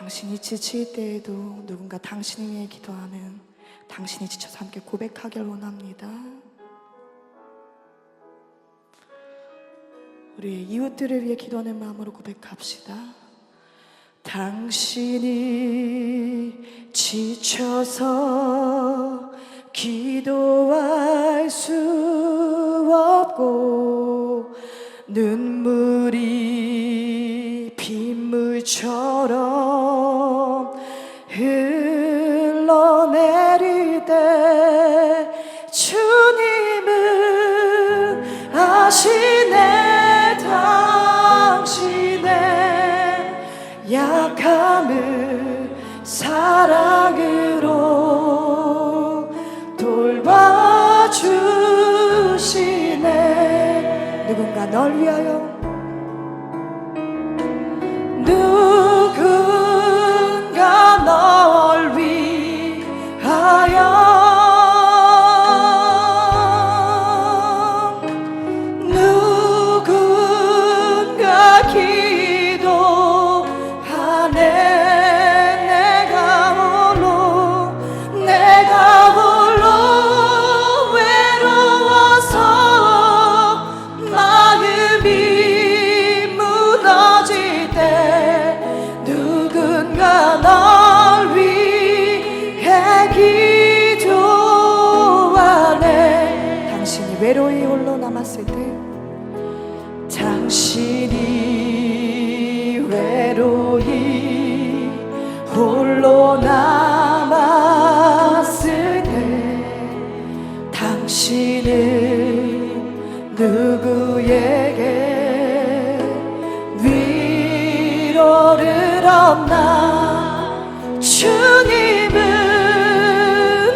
당신이 지칠 때에도 누군가 당신을 위해 기도하는 당신이 지쳐서 함께 고백하길 원합니다. 우리 이웃들을 위해 기도하는 마음으로 고백합시다. 당신이 지쳐서 기도할 수 없고 눈물이 빗물처럼 흘러내릴 때 주님은 아시네. 당신의 약함을 사랑으로 돌봐주시네. 누군가 널 위하여, 누군가 널 위하여, 누군가 기도하네. 내가 홀로 외로워서 마음이 무너질 때 누군가 널 위해 기도하네. 당신이 외로이 홀로 남았을 때, 당신이 외로이 홀로 남았을 때 당신은 누구에게 위로를 얻나. 주님은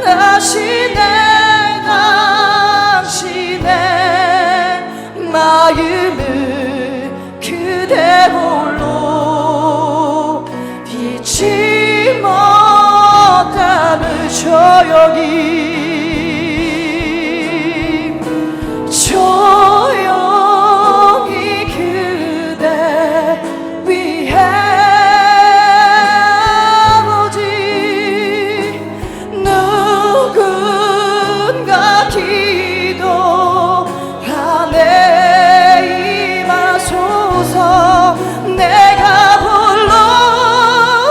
아시네. 당신의 마음을 그대 홀로 잊지 못함을 조용히 그대 위해 오직 누군가 기도하네. 임하소서. 내가 홀로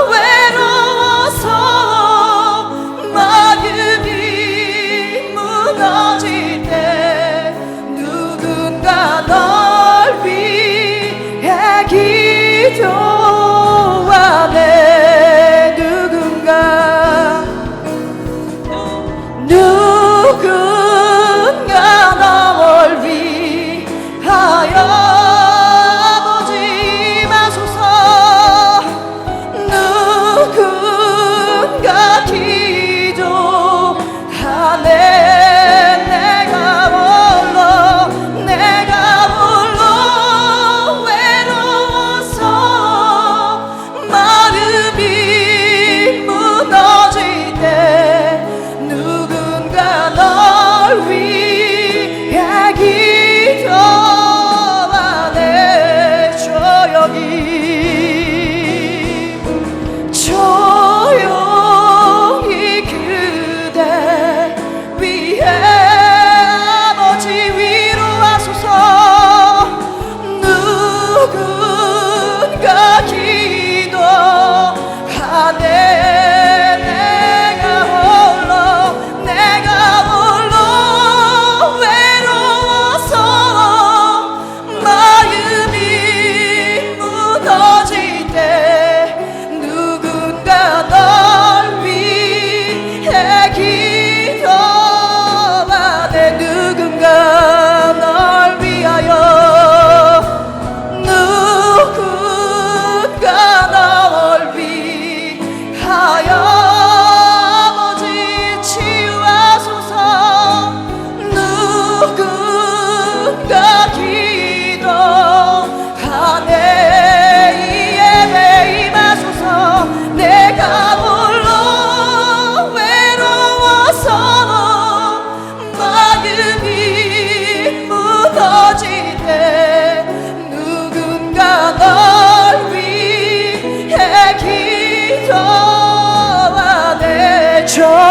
외로워서 마음이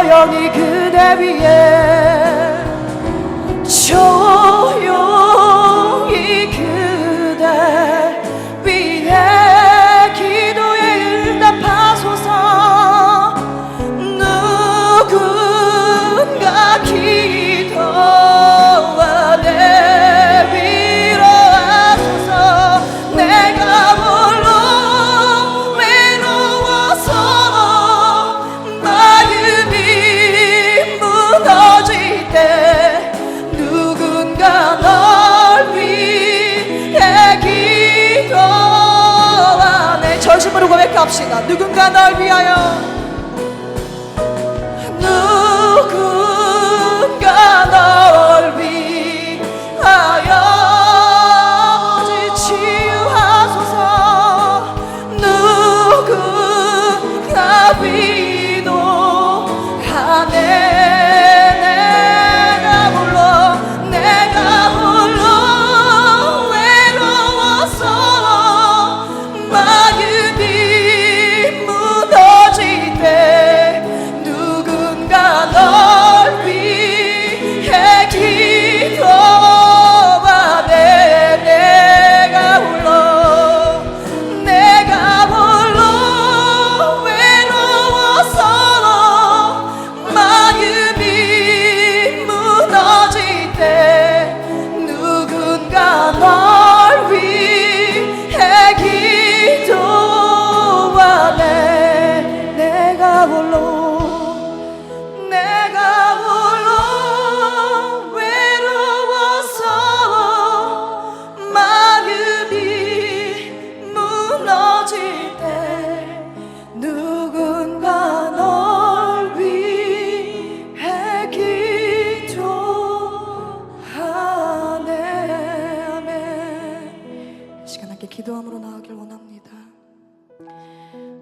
조용히 그대 위에 조용히 그대 위에 기도에 응답하소서. 누군가 기도와 내 위로하소서. 내가 홀로 외로워서 마음이 무너질 때 누군가 널 위해 기도하네. 전심으로 고백합시다. 누군가 널 위하여, 누군가 널 위하여 치유하소서. 누군가 위로하네. 내가 홀로 외로워서 마음이 무너질 때 누군가 널 위해 기도하네. 내가 홀로 외로워서 마음이 무너질 때 누군가 널 위해 기도하네. 내가 홀로 외로워서 마음이 무너질 때 누군가 널 위해 기도하네. 아멘. 이 시간 함께 기도함으로 나아가길 원합니다.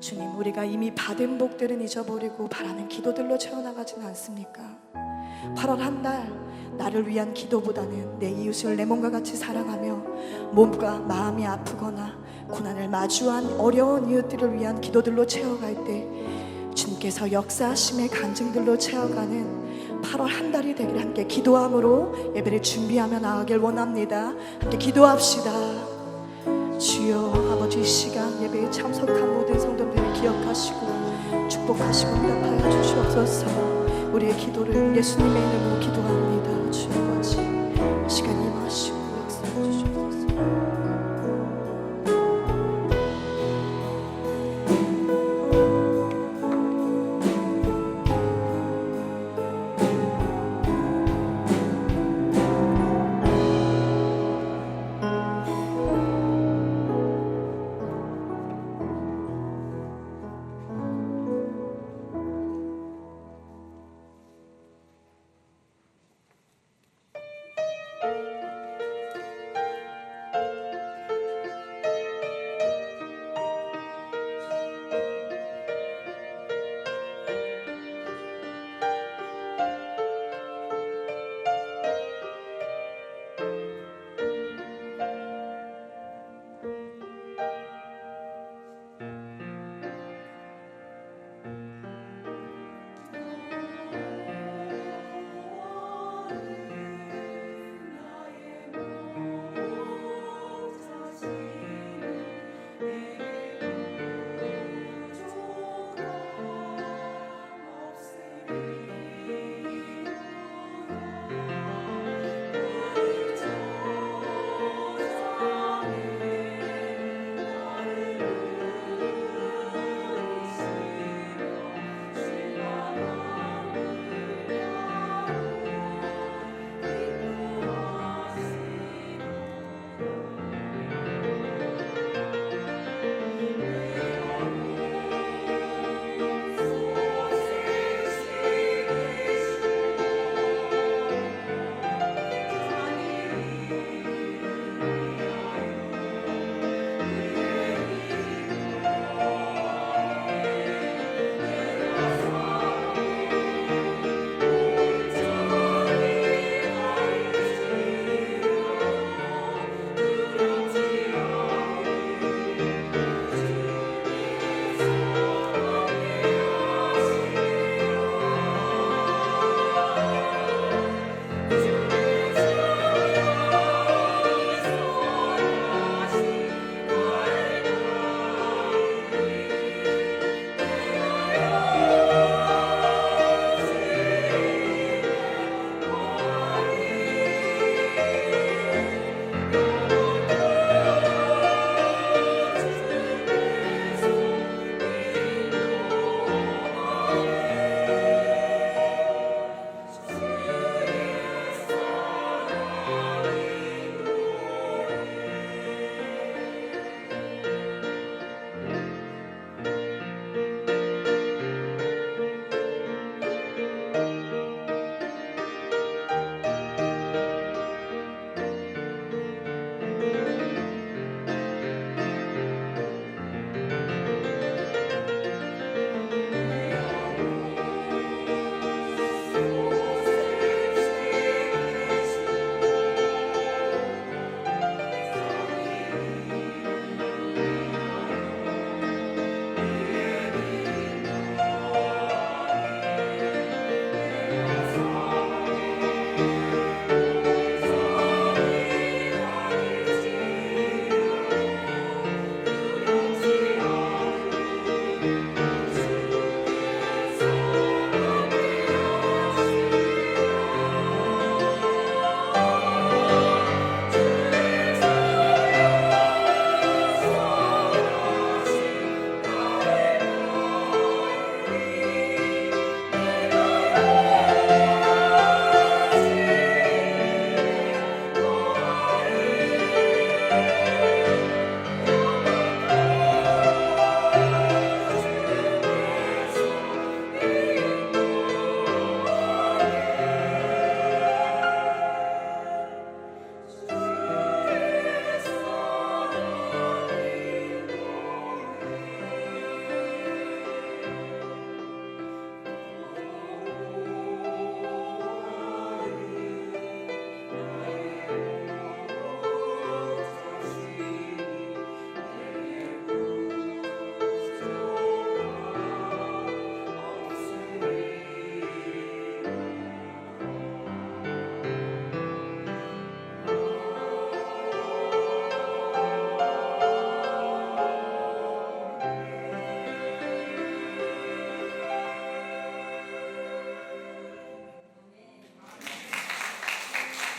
주님, 우리가 이미 받은 복들은 잊어버리고 바라는 기도들로 채워나가지는 않습니까? 8월 한 달 나를 위한 기도보다는 내 이웃을 내 몸과 같이 사랑하며 몸과 마음이 아프거나 고난을 마주한 어려운 이웃들을 위한 기도들로 채워갈 때 주님께서 역사하심의 간증들로 채워가는 8월 한 달이 되기를 함께 기도함으로 예배를 준비하며 나아가길 원합니다. 함께 기도합시다. 주여, 아버지, 이 시간 예배에 참석한 모든 성도들을 기억하시고 축복하시고 응답하여 주시옵소서. 우리의 기도를 예수님의 이름으로 기도합니다. 주 아버지, 이 시간 임하시고 역사해 주시옵소서.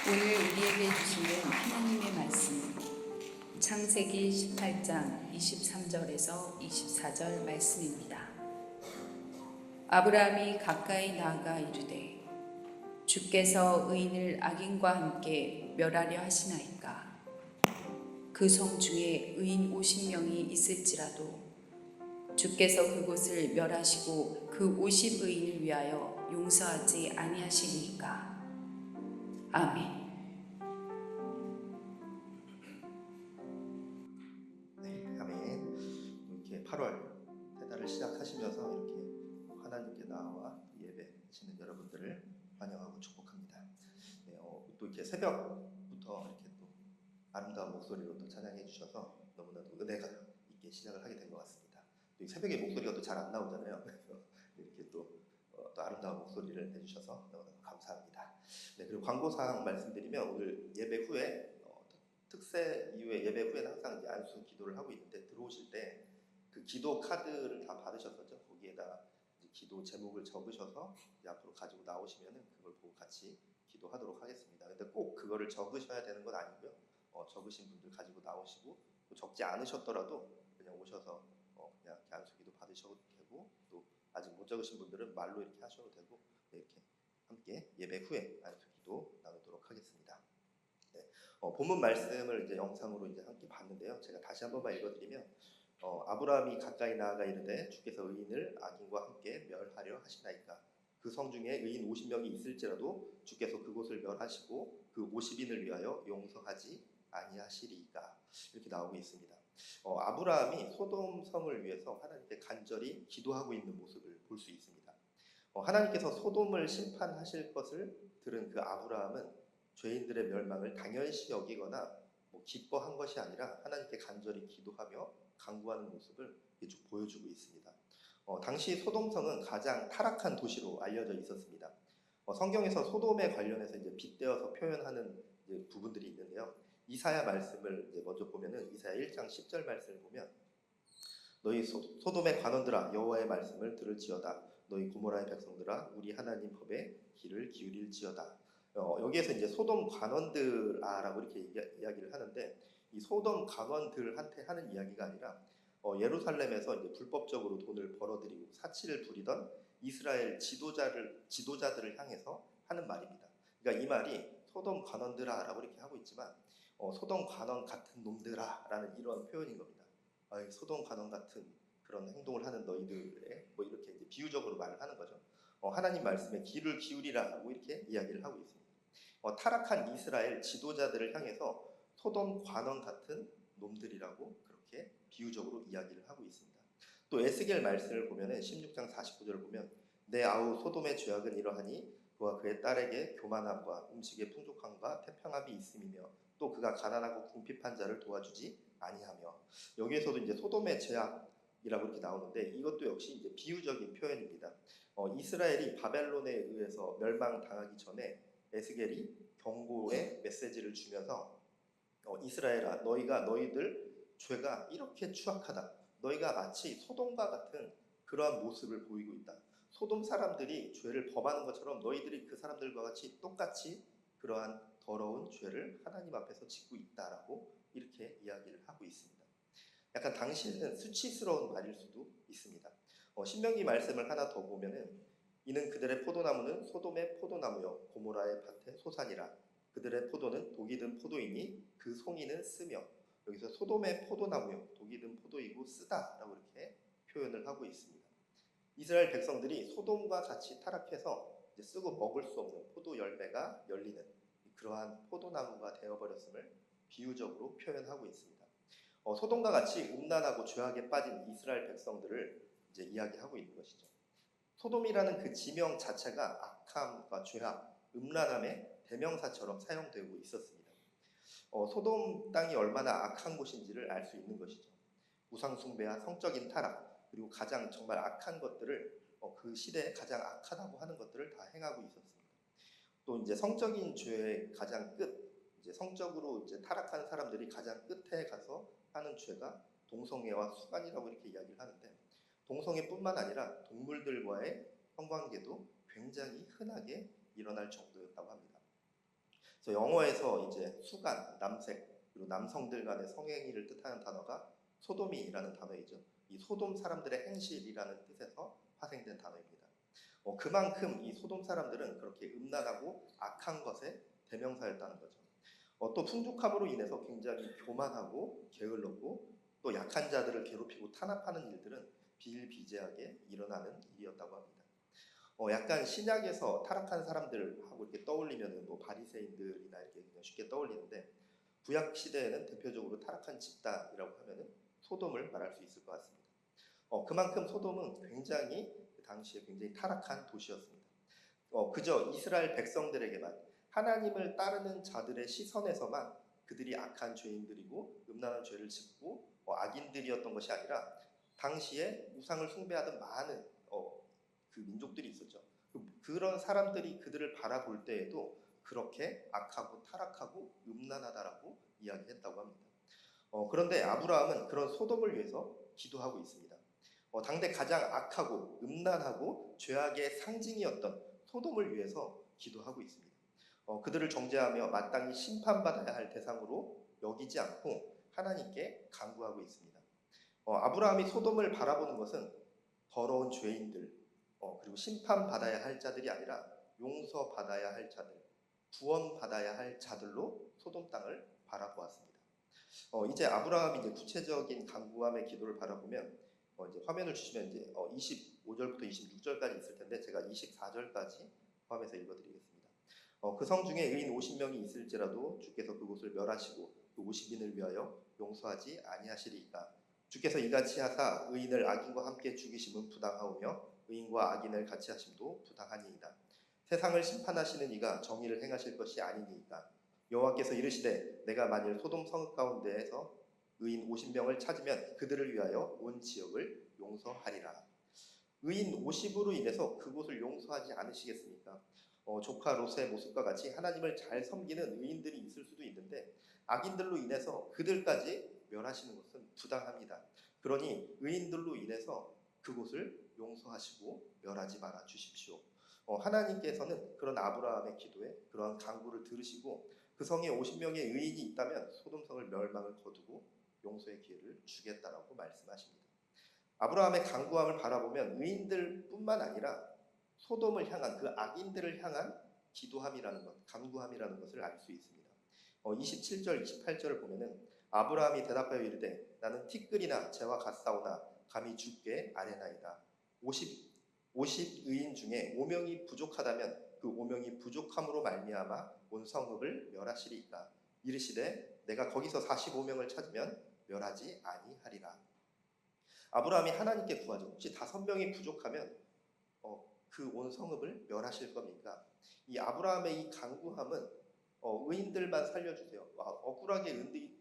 오늘 우리에게 주시는 하나님의 말씀은 창세기 18장 23절에서 24절 말씀입니다. 아브라함이 가까이 나아가 이르되 주께서 의인을 악인과 함께 멸하려 하시나이까. 그 성 중에 의인 50명이 있을지라도 주께서 그곳을 멸하시고 그 50의인을 위하여 용서하지 아니하시리이까. 아멘. 네, 아멘. 이렇게 8월 새 달을 시작하시면서 이렇게 하나님께 나와 예배하시는 여러분들을 환영하고 축복합니다. 네, 또 이렇게 새벽부터 이렇게 또 아름다운 목소리로 또 찬양해 주셔서 너무나도 은혜가 있게 시작을 하게 된 것 같습니다. 또 새벽에 목소리가 또 잘 안 나오잖아요. 그래서 이렇게 또 아름다운 목소리를 해주셔서 너무나도 감사합니다. 네, 그리고 광고사항 말씀드리면 오늘 예배 후에 특세 이후에 예배 후에는 항상 이제 안수 기도를 하고 있는데 들어오실 때 그 기도 카드를 다 받으셨었죠. 거기에다 이제 기도 제목을 적으셔서 이제 앞으로 가지고 나오시면은 그걸 보고 같이 기도하도록 하겠습니다. 근데 꼭 그거를 적으셔야 되는 건 아니고요. 적으신 분들 가지고 나오시고 또 적지 않으셨더라도 그냥 오셔서 그냥 이렇게 안수 기도 받으셔도 되고 또 아직 못 적으신 분들은 말로 이렇게 하셔도 되고 네, 이렇게 함께 예배 후에 안수 기도 나누도록 하겠습니다. 네, 본문 말씀을 이제 영상으로 이제 함께 봤는데요. 제가 다시 한 번만 읽어드리면 아브라함이 가까이 나아가 이르되 주께서 의인을 악인과 함께 멸하려 하시나이까. 그 성 중에 의인 50명이 있을지라도 주께서 그곳을 멸하시고 그 50인을 위하여 용서하지 아니하시리이까. 이렇게 나오고 있습니다. 아브라함이 소돔 성을 위해서 하나님께 간절히 기도하고 있는 모습을 볼 수 있습니다. 하나님께서 소돔을 심판하실 것을 들은 그 아브라함은 죄인들의 멸망을 당연시 여기거나 기뻐한 것이 아니라 하나님께 간절히 기도하며 간구하는 모습을 쭉 보여주고 있습니다. 당시 소돔성은 가장 타락한 도시로 알려져 있었습니다. 성경에서 소돔에 관련해서 이제 빗대어서 표현하는 이제 부분들이 있는데요. 이사야 말씀을 이제 먼저 보면은 이사야 1장 10절 말씀을 보면 너희 소돔의 관원들아 여호와의 말씀을 들을지어다. 너희 고모라의 백성들아 우리 하나님 법에 귀를 기울일지어다. 여기에서 이제 소돔 관원들아라고 이렇게 이야기를 하는데 이 소돔 관원들한테 하는 이야기가 아니라 예루살렘에서 이제 불법적으로 돈을 벌어들이고 사치를 부리던 이스라엘 지도자들을 향해서 하는 말입니다. 그러니까 이 말이 소돔 관원들아라고 이렇게 하고 있지만 소돔 관원 같은 놈들아라는 이런 표현인 겁니다. 소돔 관원 같은 그런 행동을 하는 너희들의 이렇게 이제 비유적으로 말을 하는 거죠. 하나님 말씀에 귀를 기울이라고 이렇게 이야기를 하고 있습니다. 타락한 이스라엘 지도자들을 향해서 소돔 관원 같은 놈들이라고 그렇게 비유적으로 이야기를 하고 있습니다. 또 에스겔 말씀을 보면은 16장 49절을 보면 내 아우 소돔의 죄악은 이러하니 그와 그의 딸에게 교만함과 음식의 풍족함과 태평함이 있음이며 또 그가 가난하고 궁핍한 자를 도와주지 아니하며. 여기에서도 이제 소돔의 죄악이라고 이렇게 나오는데 이것도 역시 이제 비유적인 표현입니다. 이스라엘이 바벨론에 의해서 멸망당하기 전에 에스겔이 경고의 메시지를 주면서 이스라엘아 너희들 죄가 이렇게 추악하다. 너희가 마치 소돔과 같은 그러한 모습을 보이고 있다. 소돔 사람들이 죄를 범하는 것처럼 너희들이 그 사람들과 같이 똑같이 그러한 더러운 죄를 하나님 앞에서 짓고 있다라고 이렇게 이야기를 하고 있습니다. 약간 당시에는 수치스러운 말일 수도 있습니다. 신명기 말씀을 하나 더 보면은 이는 그들의 포도나무는 소돔의 포도나무요 고모라의 밭의 소산이라. 그들의 포도는 독이 든 포도이니 그 송이는 쓰며. 여기서 소돔의 포도나무요 독이 든 포도이고 쓰다라고 이렇게 표현을 하고 있습니다. 이스라엘 백성들이 소돔과 같이 타락해서 이제 쓰고 먹을 수 없는 포도 열매가 열리는 그러한 포도나무가 되어버렸음을 비유적으로 표현하고 있습니다. 소돔과 같이 음란하고 죄악에 빠진 이스라엘 백성들을 이제 이야기하고 있는 것이죠. 소돔이라는 그 지명 자체가 악함과 죄악, 음란함의 대명사처럼 사용되고 있었습니다. 소돔 땅이 얼마나 악한 곳인지를 알 수 있는 것이죠. 우상 숭배와 성적인 타락, 그리고 가장 정말 악한 것들을 그 시대에 가장 악하다고 하는 것들을 다 행하고 있었습니다. 또 이제 성적인 죄의 가장 끝, 이제 성적으로 이제 타락한 사람들이 가장 끝에 가서 하는 죄가 동성애와 수간이라고 이렇게 이야기를 하는데 동성애뿐만 아니라 동물들과의 성관계도 굉장히 흔하게 일어날 정도였다고 합니다. 그래서 영어에서 이제 수간, 남색, 그리고 남성들 간의 성행위를 뜻하는 단어가 소돔이라는 단어이죠. 이 소돔 사람들의 행실이라는 뜻에서 파생된 단어입니다. 그만큼 이 소돔 사람들은 그렇게 음란하고 악한 것의 대명사였다는 거죠. 또 풍족함으로 인해서 굉장히 교만하고 게을렀고 또 약한 자들을 괴롭히고 탄압하는 일들은 비일비재하게 일어나는 일이었다고 합니다. 약간 신약에서 타락한 사람들하고 이렇게 떠올리면 뭐 바리새인들이나 이렇게 그냥 쉽게 떠올리는데 구약 시대에는 대표적으로 타락한 집단이라고 하면은 소돔을 말할 수 있을 것 같습니다. 그만큼 소돔은 굉장히 그 당시에 굉장히 타락한 도시였습니다. 그저 이스라엘 백성들에게만 하나님을 따르는 자들의 시선에서만 그들이 악한 죄인들이고 음란한 죄를 짓고 악인들이었던 것이 아니라 당시에 우상을 숭배하던 많은 그 민족들이 있었죠. 그런 사람들이 그들을 바라볼 때에도 그렇게 악하고 타락하고 음란하다라고 이야기했다고 합니다. 그런데 아브라함은 그런 소돔을 위해서 기도하고 있습니다. 당대 가장 악하고 음란하고 죄악의 상징이었던 소돔을 위해서 기도하고 있습니다. 그들을 정죄하며 마땅히 심판받아야 할 대상으로 여기지 않고 하나님께 간구하고 있습니다. 아브라함이 소돔을 바라보는 것은 더러운 죄인들, 그리고 심판받아야 할 자들이 아니라 용서받아야 할 자들, 구원받아야 할 자들로 소돔 땅을 바라보았습니다. 이제 아브라함이 이제 구체적인 간구함의 기도를 바라보면 이제 화면을 주시면 이제 25절부터 26절까지 있을 텐데 제가 24절까지 포함해서 읽어드리겠습니다. 그 성 중에 의인 50명이 있을지라도 주께서 그곳을 멸하시고 그 50인을 위하여 용서하지 아니하시리이까. 주께서 이같이 하사 의인을 악인과 함께 죽이심은 부당하오며 의인과 악인을 같이 하심도 부당하니이다. 세상을 심판하시는 이가 정의를 행하실 것이 아니니이까. 여호와께서 이르시되 내가 만일 소돔 성읍 가운데에서 의인 50명을 찾으면 그들을 위하여 온 지역을 용서하리라. 의인 50으로 인해서 그곳을 용서하지 않으시겠습니까? 조카 롯의 모습과 같이 하나님을 잘 섬기는 의인들이 있을 수도 있는데 악인들로 인해서 그들까지 멸하시는 것은 부당합니다. 그러니 의인들로 인해서 그곳을 용서하시고 멸하지 말아 주십시오. 하나님께서는 그런 아브라함의 기도에 그러한 간구를 들으시고 그 성에 50명의 의인이 있다면 소돔성을 멸망을 거두고 용서의 기회를 주겠다라고 말씀하십니다. 아브라함의 간구함을 바라보면 의인들뿐만 아니라 소돔을 향한 그 악인들을 향한 기도함이라는 것, 간구함이라는 것을 알 수 있습니다. 27절, 28절을 보면은 아브라함이 대답하여 이르되 나는 티끌이나 재와 같사오나 감히 주께 아뢰나이다. 50 의인 중에 5명이 부족하다면 그 5명이 부족함으로 말미암아 온 성읍을 멸하시리이까. 이르시되 내가 거기서 45명을 찾으면 멸하지 아니하리라. 아브라함이 하나님께 구하죠. 혹시 5명이 부족하면 그 온 성읍을 멸하실 겁니까? 이 아브라함의 이 간구함은 의인들만 살려주세요. 억울하게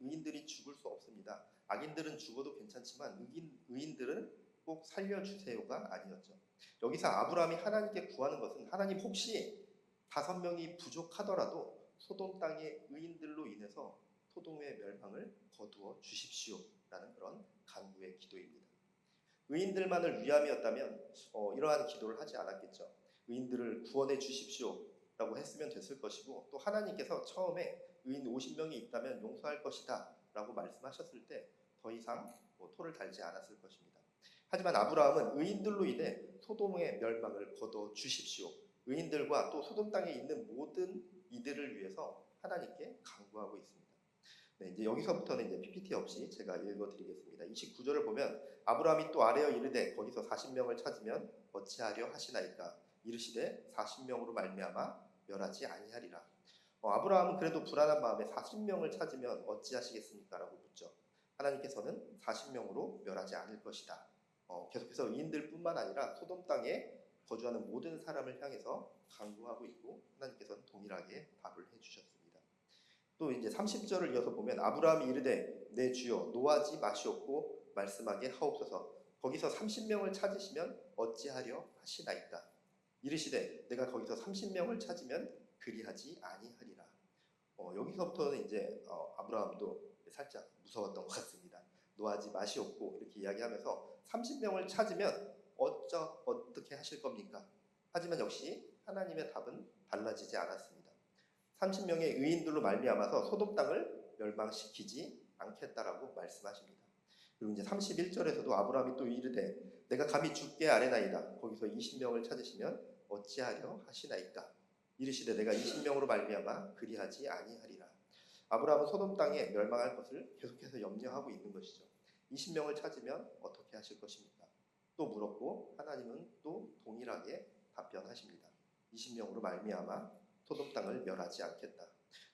의인들이 죽을 수 없습니다. 악인들은 죽어도 괜찮지만 의인들은 꼭 살려주세요가 아니었죠. 여기서 아브라함이 하나님께 구하는 것은 하나님 혹시 5명이 부족하더라도 소돔 땅의 의인들로 인해서 소돔의 멸망을 거두어 주십시오라는 그런 간구의 기도입니다. 의인들만을 위함이었다면 이러한 기도를 하지 않았겠죠. 의인들을 구원해 주십시오라고 했으면 됐을 것이고 또 하나님께서 처음에 의인 50명이 있다면 용서할 것이다 라고 말씀하셨을 때 더 이상 토를 달지 않았을 것입니다. 하지만 아브라함은 의인들로 인해 소돔의 멸망을 거둬 주십시오. 의인들과 또 소돔 땅에 있는 모든 이들을 위해서 하나님께 간구하고 있습니다. 네, 이제 여기서부터는 이제 PPT 없이 제가 읽어드리겠습니다. 29절을 보면 아브라함이 또 아뢰어 이르되 거기서 40명을 찾으면 어찌하려 하시나이까. 이르시되 40명으로 말미암아 멸하지 아니하리라. 아브라함은 그래도 불안한 마음에 40명을 찾으면 어찌하시겠습니까? 라고 묻죠. 하나님께서는 40명으로 멸하지 않을 것이다. 계속해서 의인들뿐만 아니라 소돔 땅에 거주하는 모든 사람을 향해서 간구하고 있고 하나님께서는 동일하게 답을 해주셨습니다. 또 이제 30절을 이어서 보면 아브라함이 이르되 내 주여 노하지 마시옵고 말씀하게 하옵소서. 거기서 30명을 찾으시면 어찌하려 하시나이까. 이르시되 내가 거기서 30명을 찾으면 그리하지 아니하리라. 여기서부터는 이제 아브라함도 살짝 무서웠던 것 같습니다. 노하지 마시옵고 이렇게 이야기하면서 30명을 찾으면 어떻게 하실 겁니까? 하지만 역시 하나님의 답은 달라지지 않았습니다. 30명의 의인들로 말미암아서 소돔 땅을 멸망시키지 않겠다라고 말씀하십니다. 그리고 이제 31절에서도 아브라함이 또 이르되 내가 감히 주께 아뢰나이다. 거기서 20명을 찾으시면 어찌하려 하시나이까. 이르시되 내가 20명으로 말미암아 그리하지 아니하리라. 아브라함은 소돔 땅에 멸망할 것을 계속해서 염려하고 있는 것이죠. 20명을 찾으면 어떻게 하실 것입니까? 또 물었고 하나님은 또 동일하게 답변하십니다. 20명으로 말미암아 소돔 땅을 멸하지 않겠다.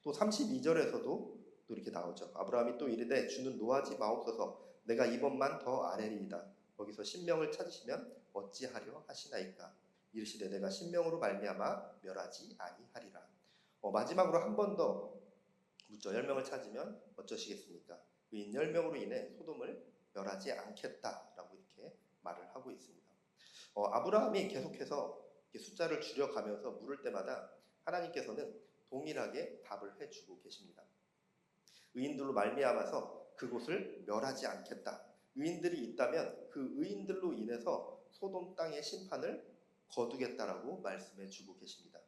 또 32절에서도 또 이렇게 나오죠. 아브라함이 또 이르되 주는 노하지 마옵소서. 내가 이번만 더 아뢰리이다. 거기서 10명을 찾으시면 어찌하려 하시나이까. 이르시되 내가 10명으로 말미암아 멸하지 아니하리라. 마지막으로 한 번 더 묻죠. 10명을 찾으면 어쩌시겠습니까? 의인 10명으로 인해 소돔을 멸하지 않겠다라고 이렇게 말을 하고 있습니다. 아브라함이 계속해서 이렇게 숫자를 줄여가면서 물을 때마다 하나님께서는 동일하게 답을 해주고 계십니다. 의인들로 말미암아서 그곳을 멸하지 않겠다. 의인들이 있다면 그 의인들로 인해서 소돔 땅의 심판을 거두겠다라고 말씀해 주고 계십니다.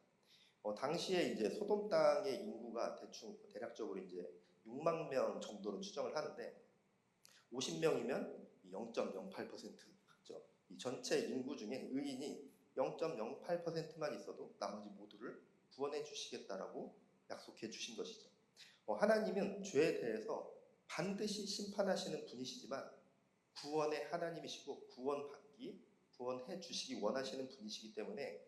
당시에 이제 소돔 땅의 인구가 대략적으로 이제 6만 명 정도로 추정을 하는데 50명이면 0.08%죠. 이 전체 인구 중에 의인이 0.08%만 있어도 나머지 모두를 구원해 주시겠다라고 약속해 주신 것이죠. 하나님은 죄에 대해서 반드시 심판하시는 분이시지만 구원의 하나님이시고 구원해 주시기 원하시는 분이시기 때문에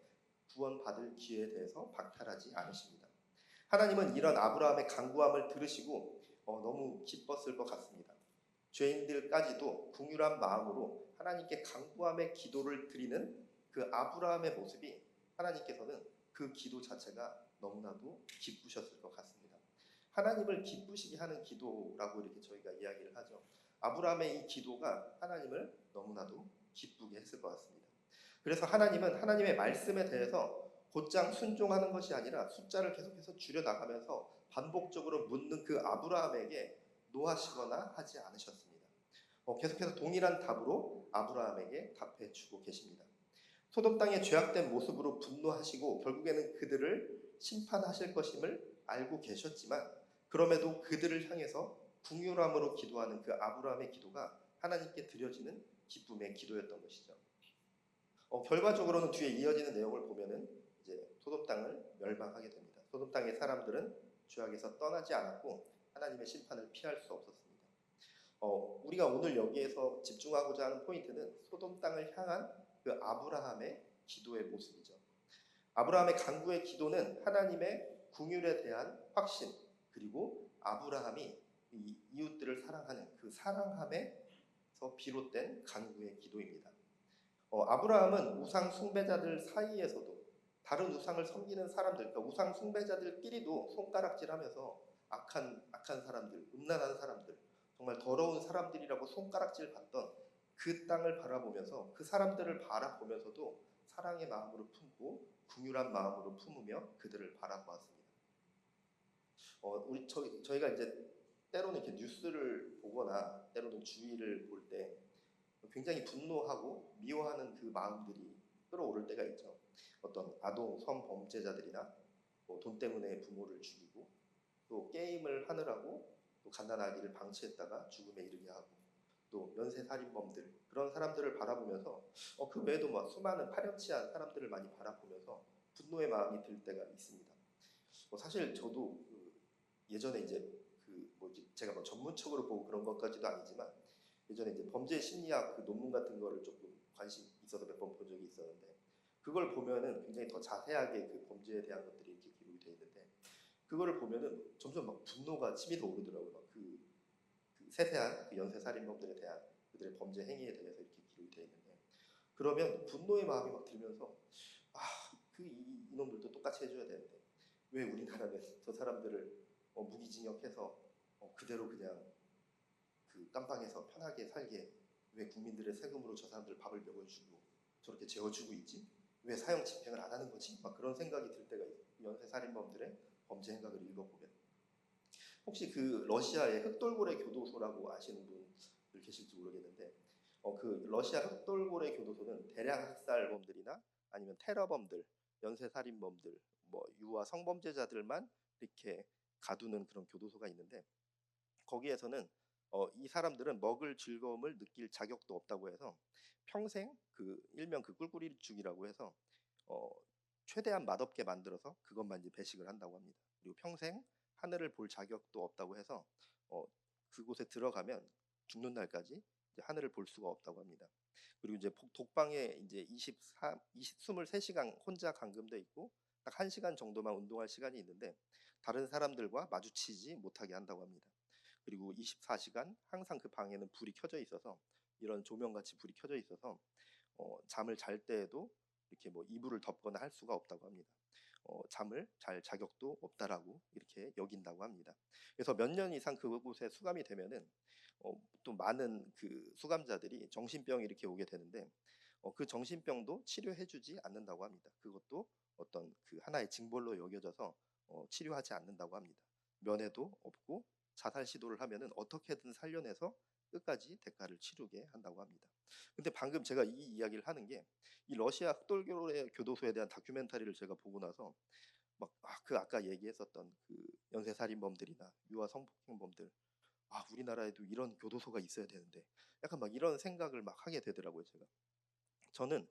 구원받을 기회에 대해서 박탈하지 않으십니다. 하나님은 이런 아브라함의 간구함을 들으시고 너무 기뻤을 것 같습니다. 죄인들까지도 긍휼한 마음으로 하나님께 간구함의 기도를 드리는 그 아브라함의 모습이 하나님께서는 그 기도 자체가 너무나도 기쁘셨을 것 같습니다. 하나님을 기쁘시게 하는 기도라고 이렇게 저희가 이야기를 하죠. 아브라함의 이 기도가 하나님을 너무나도 기쁘게 했을 것 같습니다. 그래서 하나님은 하나님의 말씀에 대해서 곧장 순종하는 것이 아니라 숫자를 계속해서 줄여나가면서 반복적으로 묻는 그 아브라함에게 노하시거나 하지 않으셨습니다. 계속해서 동일한 답으로 아브라함에게 답해 주고 계십니다. 소돔 땅의 죄악된 모습으로 분노하시고 결국에는 그들을 심판하실 것임을 알고 계셨지만 그럼에도 그들을 향해서 긍휼함으로 기도하는 그 아브라함의 기도가 하나님께 드려지는 기쁨의 기도였던 것이죠. 결과적으로는 뒤에 이어지는 내용을 보면은 이제 소돔 땅을 멸망하게 됩니다. 소돔 땅의 사람들은 죄악에서 떠나지 않았고 하나님의 심판을 피할 수 없었습니다. 우리가 오늘 여기에서 집중하고자 하는 포인트는 소돔 땅을 향한 그 아브라함의 기도의 모습이죠. 아브라함의 간구의 기도는 하나님의 긍휼에 대한 확신, 그리고 아브라함이 이 이웃들을 사랑하는 그 사랑함에서 비롯된 간구의 기도입니다. 아브라함은 우상 숭배자들 사이에서도 다른 우상을 섬기는 사람들, 그러니까 우상 숭배자들끼리도 손가락질하면서 악한 사람들, 음란한 사람들, 정말 더러운 사람들이라고 손가락질 받던 그 땅을 바라보면서 그 사람들을 바라보면서도 사랑의 마음으로 품고 긍휼한 마음으로 품으며 그들을 바라보았습니다. 저희가 이제 때로는 이렇게 뉴스를 보거나 때로는 주위를 볼 때 굉장히 분노하고 미워하는 그 마음들이 끌어오를 때가 있죠. 어떤 아동 성범죄자들이나 돈 때문에 부모를 죽이고 또 게임을 하느라고 또 갓난아기를 방치했다가 죽음에 이르게 하고 또 연쇄살인범들 그런 사람들을 바라보면서 그 외에도 막 수많은 파렴치한 사람들을 많이 바라보면서 분노의 마음이 들 때가 있습니다. 사실 저도 예전에 이제 제가 뭐 전문적으로 보고 그런 것까지도 아니지만 예전에 이제 범죄 심리학 그 논문 같은 거를 조금 관심 있어서 몇 번 본 적이 있었는데 그걸 보면은 굉장히 더 자세하게 그 범죄에 대한 것들이 이렇게 기록이 되어 있는데 그거를 보면은 점점 막 분노가 치밀어 오르더라고요. 막 그 세세한 그 연쇄 살인범들에 대한 그들의 범죄 행위에 대해서 이렇게 기록이 되어 있는데 그러면 분노의 마음이 막 들면서 이놈들도 똑같이 해줘야 되는데 왜 우리나라는 저 사람들을 무기징역해서 그대로 그냥 그 깜빵에서 편하게 살게 왜 국민들의 세금으로 저 사람들 밥을 먹여주고 저렇게 재워주고 있지? 왜 사형 집행을 안 하는 거지? 막 그런 생각이 들 때가 있어요. 연쇄살인범들의 범죄 행각을 읽어보면 혹시 그 러시아의 흑돌고래 교도소라고 아시는 분들 계실지 모르겠는데 그 러시아 흑돌고래 교도소는 대량 학살범들이나 아니면 테러범들, 연쇄살인범들, 뭐 유아 성범죄자들만 이렇게 가두는 그런 교도소가 있는데 거기에서는 이 사람들은 먹을 즐거움을 느낄 자격도 없다고 해서 평생 그 일명 그 꿀꿀이죽이라고 해서 어, 최대한 맛없게 만들어서 그것만 이제 배식을 한다고 합니다. 그리고 평생 하늘을 볼 자격도 없다고 해서 어, 그곳에 들어가면 죽는 날까지 이제 하늘을 볼 수가 없다고 합니다. 그리고 이제 독방에 이제 23시간 혼자 감금돼 있고 딱 1시간 정도만 운동할 시간이 있는데 다른 사람들과 마주치지 못하게 한다고 합니다. 그리고 24시간 항상 그 방에는 불이 켜져 있어서 이런 조명같이 불이 켜져 있어서 잠을 잘 때에도 이렇게 뭐 이불을 덮거나 할 수가 없다고 합니다. 잠을 잘 자격도 없다라고 이렇게 여긴다고 합니다. 그래서 몇 년 이상 그곳에 수감이 되면은 또 많은 그 수감자들이 정신병이 이렇게 오게 되는데 그 정신병도 치료해주지 않는다고 합니다. 그것도 어떤 그 하나의 징벌로 여겨져서 치료하지 않는다고 합니다. 면회도 없고 자살 시도를 하면은 어떻게든 살려내서 끝까지 대가를 치르게 한다고 합니다. 근데 방금 제가 이 이야기를 하는 게 이 러시아 흑돌교의 교도소에 대한 다큐멘터리를 제가 보고 나서 막 그 아까 얘기했었던 그 연쇄살인범들이나 유아 성폭행범들 우리나라에도 이런 교도소가 있어야 되는데 약간 막 이런 생각을 막 하게 되더라고요, 제가. 저는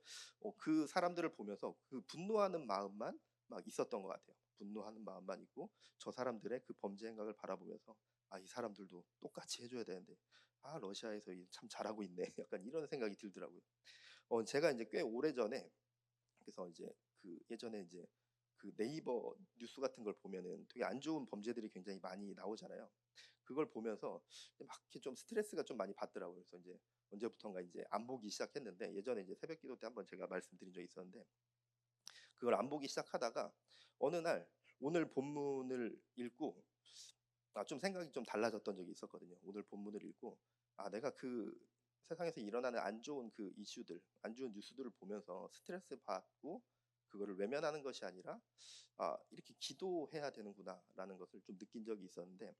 그 사람들을 보면서 그 분노하는 마음만 막 있었던 것 같아요. 분노하는 마음만 있고 저 사람들의 그 범죄 행각을 바라보면서 이 사람들도 똑같이 해줘야 되는데 러시아에서 참 잘하고 있네. 약간 이런 생각이 들더라고요. 제가 이제 꽤 오래 전에 그래서 이제 그 예전에 이제 그 네이버 뉴스 같은 걸 보면은 되게 안 좋은 범죄들이 굉장히 많이 나오잖아요. 그걸 보면서 막 이렇게 좀 스트레스가 좀 많이 받더라고요. 그래서 이제 언제부턴가 이제 안 보기 시작했는데 예전에 이제 새벽기도 때 한번 제가 말씀드린 적이 있었는데 그걸 안 보기 시작하다가 어느 날 오늘 본문을 읽고 좀 생각이 좀 달라졌던 적이 있었거든요. 오늘 본문을 읽고 내가 그 세상에서 일어나는 안 좋은 그 이슈들, 안 좋은 뉴스들을 보면서 스트레스 받고 그거를 외면하는 것이 아니라 이렇게 기도해야 되는구나라는 것을 좀 느낀 적이 있었는데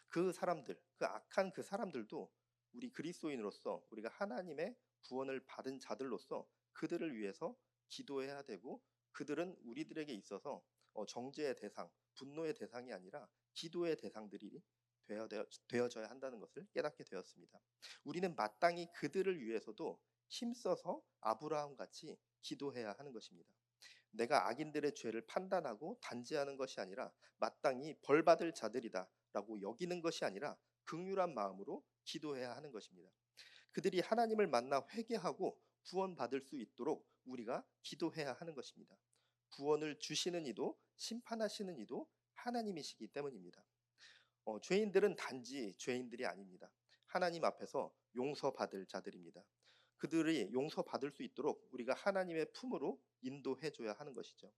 그 사람들, 그 악한 그 사람들도 우리 그리스도인으로서 우리가 하나님의 구원을 받은 자들로서 그들을 위해서 기도해야 되고 그들은 우리들에게 있어서 정죄의 대상, 분노의 대상이 아니라 기도의 대상들이 되어져야 한다는 것을 깨닫게 되었습니다. 우리는 마땅히 그들을 위해서도 힘써서 아브라함 같이 기도해야 하는 것입니다. 내가 악인들의 죄를 판단하고 단죄하는 것이 아니라 마땅히 벌받을 자들이다라고 여기는 것이 아니라 긍휼한 마음으로 기도해야 하는 것입니다. 그들이 하나님을 만나 회개하고 구원받을 수 있도록 우리가 기도해야 하는 것입니다. 구원을 주시는 이도 심판하시는 이도 하나님이시기 때문입니다. 죄인들은 단지 죄인들이 아닙니다. 하나님 앞에서 용서받을 자들입니다. 그들이 용서받을 수 있도록 우리가 하나님의 품으로 인도해 줘야 하는 것이죠.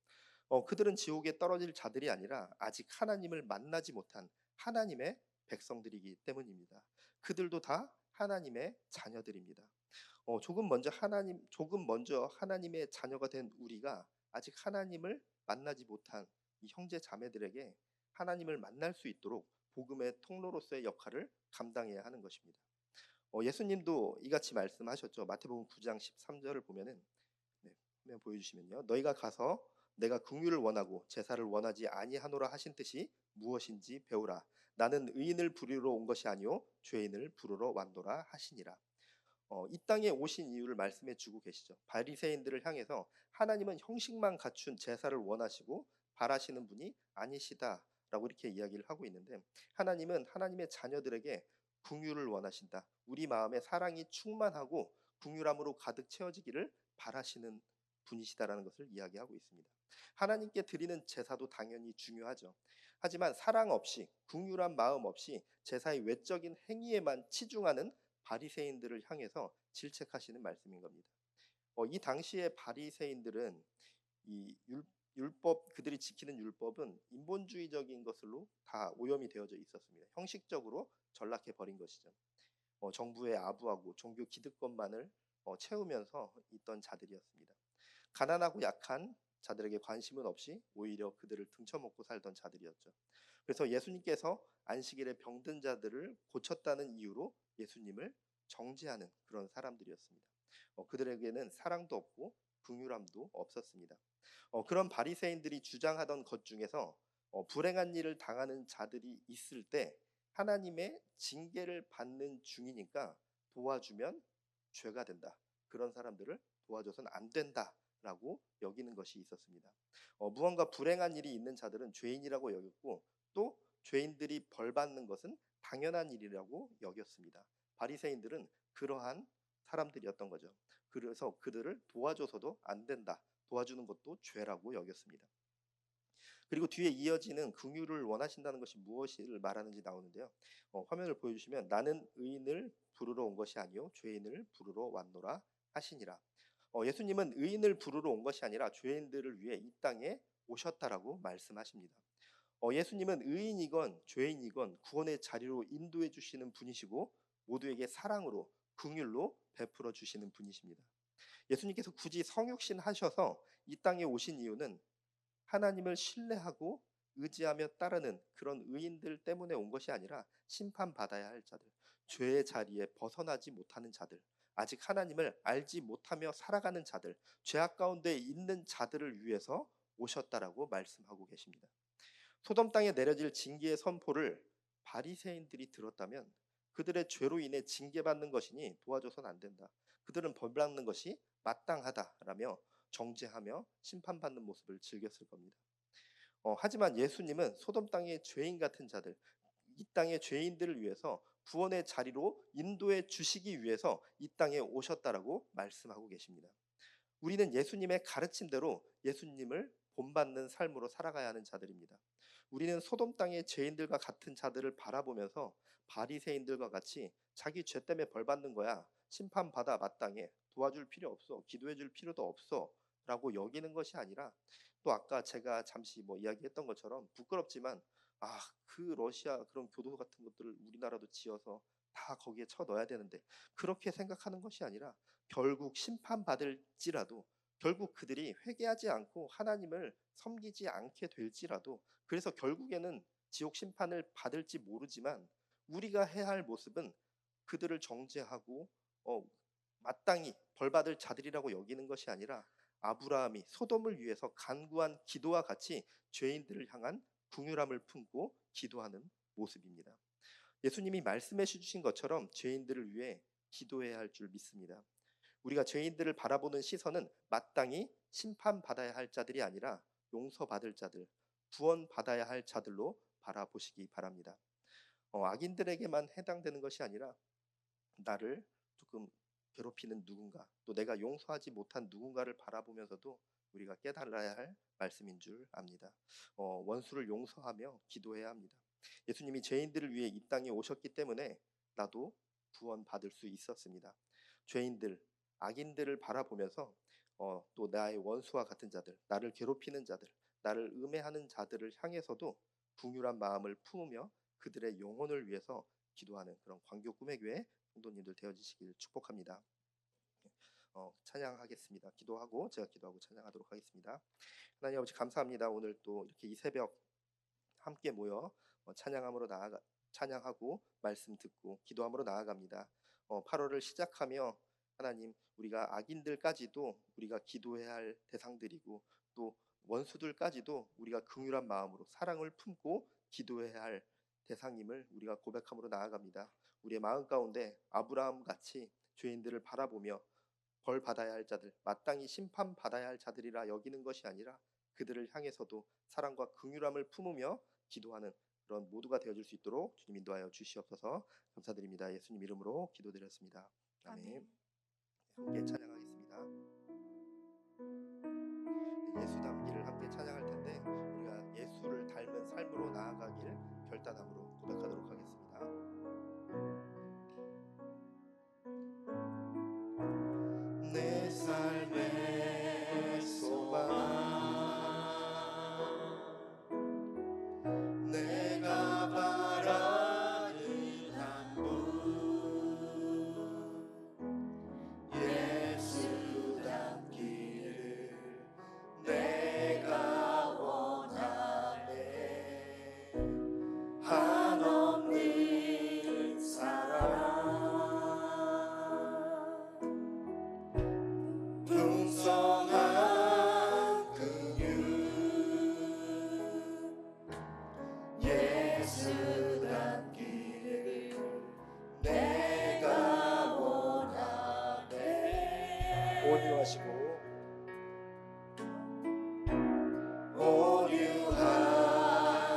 그들은 지옥에 떨어질 자들이 아니라 아직 하나님을 만나지 못한 하나님의 백성들이기 때문입니다. 그들도 다 하나님의 자녀들입니다. 조금 먼저 하나님의 자녀가 된 우리가 아직 하나님을 만나지 못한 이 형제 자매들에게 하나님을 만날 수 있도록 복음의 통로로서의 역할을 감당해야 하는 것입니다. 예수님도 이같이 말씀하셨죠. 마태복음 9장 13절을 보면은 화면 보여주시면요. 너희가 가서 내가 긍휼을 원하고 제사를 원하지 아니하노라 하신 뜻이 무엇인지 배우라. 나는 의인을 부르러 온 것이 아니요 죄인을 부르러 왔노라 하시니라. 이 땅에 오신 이유를 말씀해 주고 계시죠. 바리새인들을 향해서 하나님은 형식만 갖춘 제사를 원하시고 바라시는 분이 아니시다라고 이렇게 이야기를 하고 있는데 하나님은 하나님의 자녀들에게 긍휼을 원하신다. 우리 마음에 사랑이 충만하고 긍휼함으로 가득 채워지기를 바라시는 분이시다라는 것을 이야기하고 있습니다. 하나님께 드리는 제사도 당연히 중요하죠. 하지만 사랑 없이 긍휼한 마음 없이 제사의 외적인 행위에만 치중하는 바리새인들을 향해서 질책하시는 말씀인 겁니다. 이 당시의 바리새인들은 이 율법 그들이 지키는 율법은 인본주의적인 것으로 다 오염이 되어져 있었습니다. 형식적으로 전락해 버린 것이죠. 정부에 아부하고 종교 기득권만을 채우면서 있던 자들이었습니다. 가난하고 약한 자들에게 관심은 없이 오히려 그들을 등쳐먹고 살던 자들이었죠. 그래서 예수님께서 안식일에 병든 자들을 고쳤다는 이유로 예수님을 정죄하는 그런 사람들이었습니다. 그들에게는 사랑도 없고 긍휼함도 없었습니다. 그런 바리새인들이 주장하던 것 중에서 불행한 일을 당하는 자들이 있을 때 하나님의 징계를 받는 중이니까 도와주면 죄가 된다. 그런 사람들을 도와줘서는 안 된다라고 여기는 것이 있었습니다. 무언가 불행한 일이 있는 자들은 죄인이라고 여겼고 또 죄인들이 벌 받는 것은 당연한 일이라고 여겼습니다. 바리새인들은 그러한 사람들이었던 거죠. 그래서 그들을 도와줘서도 안 된다. 도와주는 것도 죄라고 여겼습니다. 그리고 뒤에 이어지는 긍휼을 원하신다는 것이 무엇을 말하는지 나오는데요. 화면을 보여주시면 나는 의인을 부르러 온 것이 아니요 죄인을 부르러 왔노라 하시니라. 예수님은 의인을 부르러 온 것이 아니라 죄인들을 위해 이 땅에 오셨다라고 말씀하십니다. 예수님은 의인이건 죄인이건 구원의 자리로 인도해 주시는 분이시고 모두에게 사랑으로 긍휼로 베풀어 주시는 분이십니다. 예수님께서 굳이 성육신 하셔서 이 땅에 오신 이유는 하나님을 신뢰하고 의지하며 따르는 그런 의인들 때문에 온 것이 아니라 심판받아야 할 자들, 죄의 자리에 벗어나지 못하는 자들, 아직 하나님을 알지 못하며 살아가는 자들, 죄악 가운데 있는 자들을 위해서 오셨다라고 말씀하고 계십니다. 소돔 땅에 내려질 징계의 선포를 바리새인들이 들었다면 그들의 죄로 인해 징계받는 것이니 도와줘서는 안 된다. 그들은 벌받는 것이 마땅하다라며 정죄하며 심판받는 모습을 즐겼을 겁니다. 하지만 예수님은 소돔 땅의 죄인 같은 자들, 이 땅의 죄인들을 위해서 구원의 자리로 인도해 주시기 위해서 이 땅에 오셨다라고 말씀하고 계십니다. 우리는 예수님의 가르침대로 예수님을 본받는 삶으로 살아가야 하는 자들입니다. 우리는 소돔 땅의 죄인들과 같은 자들을 바라보면서 바리새인들과 같이 자기 죄 때문에 벌 받는 거야. 심판받아 마땅해. 도와줄 필요 없어. 기도해 줄 필요도 없어. 라고 여기는 것이 아니라 또 아까 제가 잠시 이야기했던 것처럼 부끄럽지만 그 러시아 그런 교도 같은 것들을 우리나라도 지어서 다 거기에 쳐 넣어야 되는데 그렇게 생각하는 것이 아니라 결국 심판받을지라도 결국 그들이 회개하지 않고 하나님을 섬기지 않게 될지라도 그래서 결국에는 지옥 심판을 받을지 모르지만 우리가 해야 할 모습은 그들을 정죄하고 마땅히 벌받을 자들이라고 여기는 것이 아니라 아브라함이 소돔을 위해서 간구한 기도와 같이 죄인들을 향한 긍휼함을 품고 기도하는 모습입니다. 예수님이 말씀해 주신 것처럼 죄인들을 위해 기도해야 할 줄 믿습니다. 우리가 죄인들을 바라보는 시선은 마땅히 심판받아야 할 자들이 아니라 용서받을 자들, 구원받아야 할 자들로 바라보시기 바랍니다. 악인들에게만 해당되는 것이 아니라 나를 조금 괴롭히는 누군가, 또 내가 용서하지 못한 누군가를 바라보면서도 우리가 깨달아야 할 말씀인 줄 압니다. 원수를 용서하며 기도해야 합니다. 예수님이 죄인들을 위해 이 땅에 오셨기 때문에 나도 구원받을 수 있었습니다. 죄인들, 악인들을 바라보면서 또 나의 원수와 같은 자들, 나를 괴롭히는 자들, 나를 음해하는 자들을 향해서도 긍휼한 마음을 품으며 그들의 영혼을 위해서 기도하는 그런 광교 꿈의 교회 성도님들 되어지시길 축복합니다. 찬양하겠습니다. 기도하고 제가 기도하고 찬양하도록 하겠습니다. 하나님 아버지 감사합니다. 오늘 또 이렇게 이 새벽 함께 모여 찬양하고 말씀 듣고 기도함으로 나아갑니다. 8월을 시작하며 하나님 우리가 악인들까지도 우리가 기도해야 할 대상들이고 또 원수들까지도 우리가 긍휼한 마음으로 사랑을 품고 기도해야 할 대상임을 우리가 고백함으로 나아갑니다. 우리의 마음 가운데 아브라함 같이 죄인들을 바라보며 벌 받아야 할 자들, 마땅히 심판 받아야 할 자들이라 여기는 것이 아니라 그들을 향해서도 사랑과 긍휼함을 품으며 기도하는 그런 모두가 되어줄 수 있도록 주님 인도하여 주시옵소서. 감사드립니다. 예수님 이름으로 기도드렸습니다. 아멘. 함께 찬양하겠습니다. 예수 닮기를 함께 찬양할 텐데 우리가 예수를 닮은 삶으로 나아가길 결단함으로 고백하도록 하겠습니다. 내 삶의 소망 내가 바라는 한 분 예수 닮기를 내가 원하네 한없는 사랑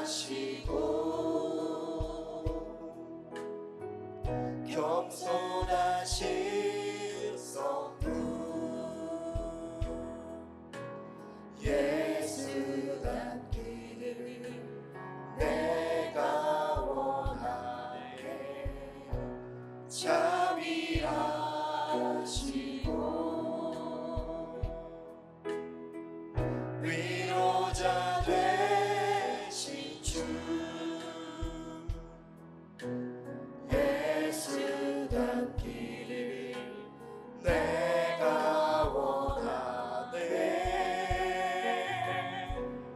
오류하시고 겸손하신 성품 예수 닮기를 내가 원하네. 자비하시고 위로자 되신 주 예수 닮기를 내가 원하네.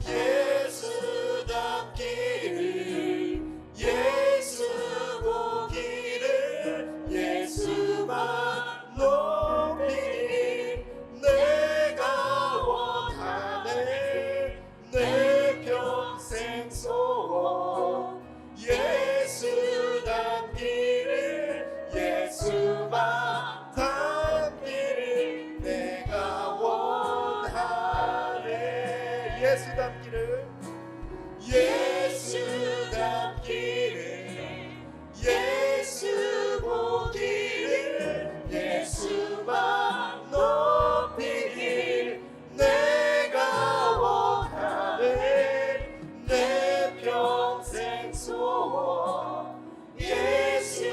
예수 닮기를 예수 보기를 예수만 높이길 내가 원하네. 내 평생 소원 예수 닮기를 예수만 닮기를 내가 원하네. 예수 닮기를 예수 닮기를 예수 보기를 예수만 높이길 내가 원하네. 내 평생 소원 예수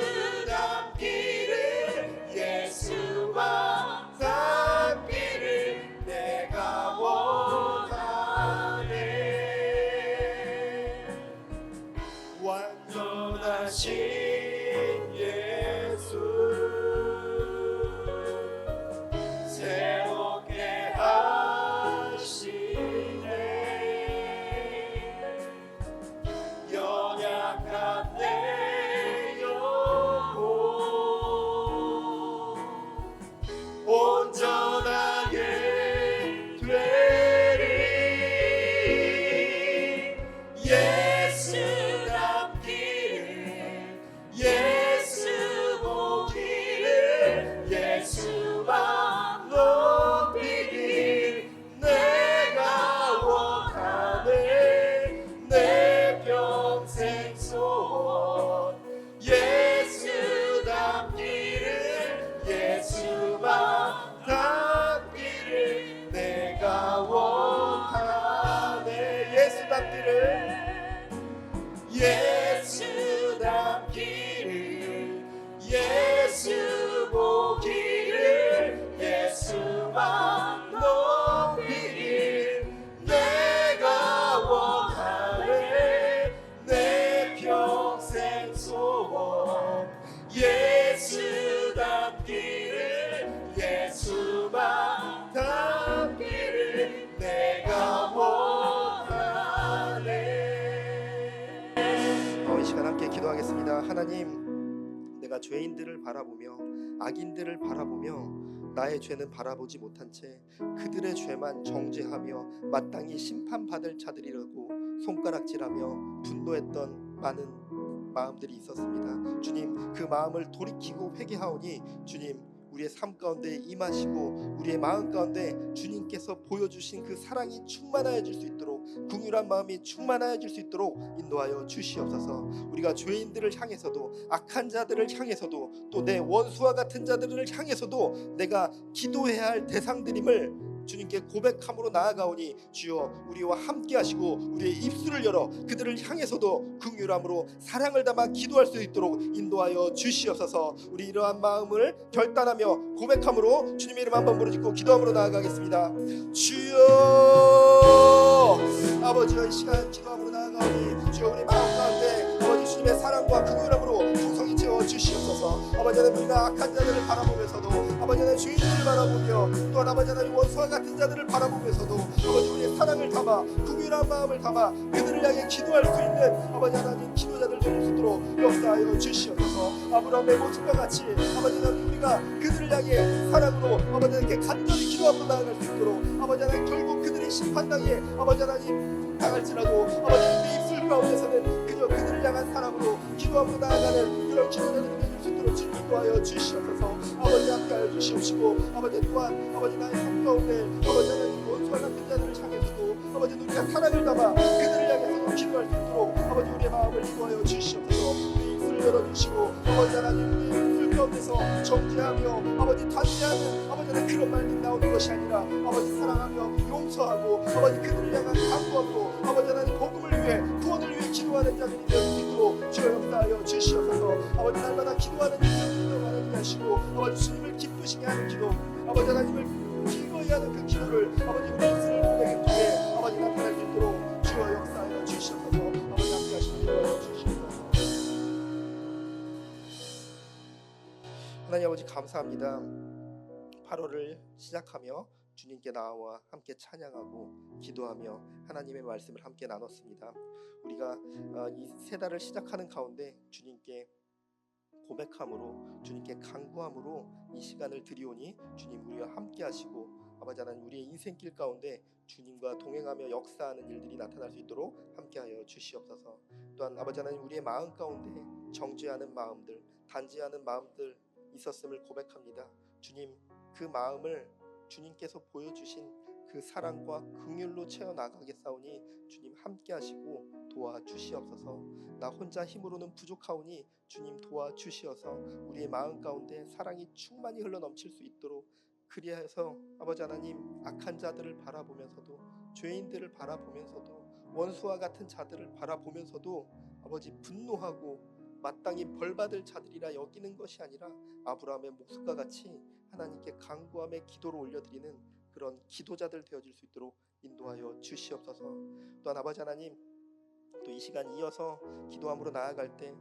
닮기를 예수만 닮기를 내가 원하네. 완전하신 예수 새롭게 하시네. 연약한 내 영혼 온전하게 되리. 예수 닮기를 예수 보기를 예수만 높이길 내가 원하네. 내 평생 소원 예수 닮기를 예수만 닮기를 내가 원하네. 예수 닮기를 예수 닮기를 예수 보기를 예수만 높이길 내가 원하네. 내 평생 소원 예수 닮기를 예수만 닮기를 내가 원하네. 이 시간 함께 기도하겠습니다. 하나님, 내가 죄인들을 바라보며 악인들을 바라보며 나의 죄는 바라보지 못한 채 그들의 죄만 정죄하며 마땅히 심판받을 자들이라고 손가락질하며 분노했던 많은 마음들이 있었습니다. 주님, 그 마음을 돌이키고 회개하오니 주님, 우리의 삶 가운데 임하시고 우리의 마음 가운데 주님께서 보여주신 그 사랑이 충만하여질 수 있도록, 긍휼한 마음이 충만하여질 수 있도록 인도하여 주시옵소서. 우리가 죄인들을 향해서도, 악한 자들을 향해서도, 또 내 원수와 같은 자들을 향해서도 내가 기도해야 할 대상들임을 주님께 고백함으로 나아가오니 주여, 우리와 함께 하시고 우리의 입술을 열어 그들을 향해서도 긍휼함으로 사랑을 담아 기도할 수 있도록 인도하여 주시옵소서. 우리 이러한 마음을 결단하며 고백함으로 주님의 이름 한번 부르짖고 기도함으로 나아가겠습니다. 주여, 아버지여, 이 시간 기도함으로 나아가오니 주여, 우리 마음 가운데 아버지 주님의 사랑과 긍휼함으로 풍성히 채워 주시옵소서. 아버지 하나님, 우리가 악한 자들을 바라보면서도, 아버지 하나님 주인들을 바라보며, 또한 아버지 하나님 원수와 같은 자들을 바라보면서도 아버지 우리의 사랑을 담아 긍휼한 마음을 담아 그들을 향해 기도할 수 있는 아버지 하나님 기도자들 될 수 있도록 역사하여 주시옵소서. 아브라함의 모습과 같이 아버지 하나님 우리가 그들을 향해 사랑으로 아버지 하나님께 간절히 기도하고 나아갈 수 있도록 아버지 하나님 결국 그들이 심판당에 아버지 하나님 당할지라도 아버지 하나님 내 입술 가운데서는 그저 그들을 향한 사랑으로 기도함으로 나아가는 그런 기도자들이 되실 수 있도록 주님 인도하여 주시옵소서. 아버지 함께하여 주시옵시고 아버지 또한 아버지 나의 삶 가운데 아버지 하나님 원수와 같은 자들을 향해서도 아버지 우리가 사랑을 담아 그들을 향해서도 기도할 수 있도록 아버지 우리의 마음을 인도하여 주시옵소서. 우리 입술을 열어주시고 아버지 하나님 우리 입술 가운데서 정죄하며 아버지 단죄하는 아버지 하나님 그런 말이 나오는 것이 아니라 아버지 사랑하며 용서하고 아버지 그들을 향한 간구함으로 아버지 하나님 복음을 위해 구원을 위해 기도하는 자들이 될 수 있도록 주여 역사하여 주시옵소서. 아버지 날마다 기도하는 일들을 많이 하시고 아버지 주님을 기쁘시게 하는 기도 아버지 하나님을 기꺼이 하는 그 기도를 아버지 우리 입술을 보내기 통해 아버지 나타낼 수 있도록 주여 역사하여 주시옵소서. 아버지 함께 하시는 기도하여 주시옵소서. 하나님 아버지 감사합니다. 8월을 시작하며 주님께 나와 함께 찬양하고 기도하며 하나님의 말씀을 함께 나눴습니다. 우리가 이 세 달을 시작하는 가운데 주님께 고백함으로 주님께 간구함으로 이 시간을 드리오니 주님 우리와 함께 하시고 아버지 하나님 우리의 인생길 가운데 주님과 동행하며 역사하는 일들이 나타날 수 있도록 함께하여 주시옵소서. 또한 아버지 하나님 우리의 마음 가운데 정죄하는 마음들 단죄하는 마음들 있었음을 고백합니다. 주님 그 마음을 주님께서 보여주신 그 사랑과 긍휼로 채워나가겠사오니 주님 함께하시고 도와주시옵소서. 나 혼자 힘으로는 부족하오니 주님 도와주시어서 우리의 마음 가운데 사랑이 충만히 흘러넘칠 수 있도록 그리하여서 아버지 하나님 악한 자들을 바라보면서도 죄인들을 바라보면서도 원수와 같은 자들을 바라보면서도 아버지 분노하고 마땅히 벌받을 자들이라 여기는 것이 아니라 아브라함의 목숨과 같이 하나님께 간구함의 기도로 올려드리는 그런 기도자들 되어질 수 있도록 인도하여 주시옵소서. 또한 아버지 하나님 또 이 시간 이어서 기도함으로 나아갈 때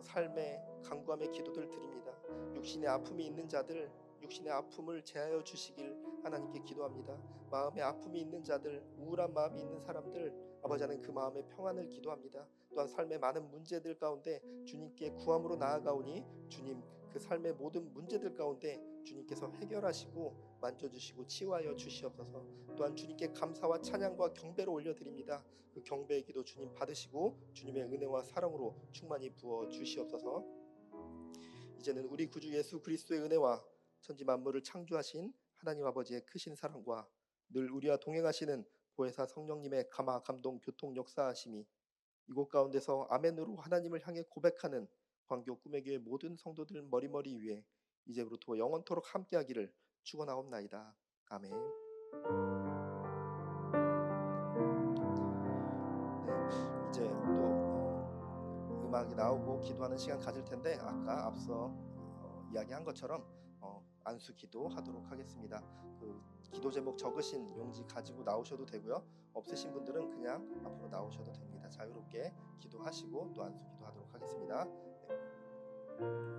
삶의 간구함의 기도들 드립니다. 육신의 아픔이 있는 자들 육신의 아픔을 제하여 주시길 하나님께 기도합니다. 마음의 아픔이 있는 자들 우울한 마음이 있는 사람들 아버지 하나님 그 마음의 평안을 기도합니다. 또한 삶의 많은 문제들 가운데 주님께 구함으로 나아가오니 주님 그 삶의 모든 문제들 가운데 주님께서 해결하시고 만져주시고 치유하여 주시옵소서. 또한 주님께 감사와 찬양과 경배로 올려드립니다. 그 경배의 기도 주님 받으시고 주님의 은혜와 사랑으로 충만히 부어 주시옵소서. 이제는 우리 구주 예수 그리스도의 은혜와 천지 만물을 창조하신 하나님 아버지의 크신 사랑과 늘 우리와 동행하시는 보혜사 성령님의 감화 감동 교통 역사하심이 이곳 가운데서 아멘으로 하나님을 향해 고백하는 광교 꿈의 교회 모든 성도들 머리머리 위에 이제부터 영원토록 함께하기를 축원하옵나이다. 아멘. 네, 이제 또 음악이 나오고 기도하는 시간 가질 텐데 아까 앞서 이야기한 것처럼 안수 기도하도록 하겠습니다. 그 기도 제목 적으신 용지 가지고 나오셔도 되고요. 없으신 분들은 그냥 앞으로 나오셔도 됩니다. 자유롭게 기도하시고 또 안수 기도하도록 하겠습니다. 네.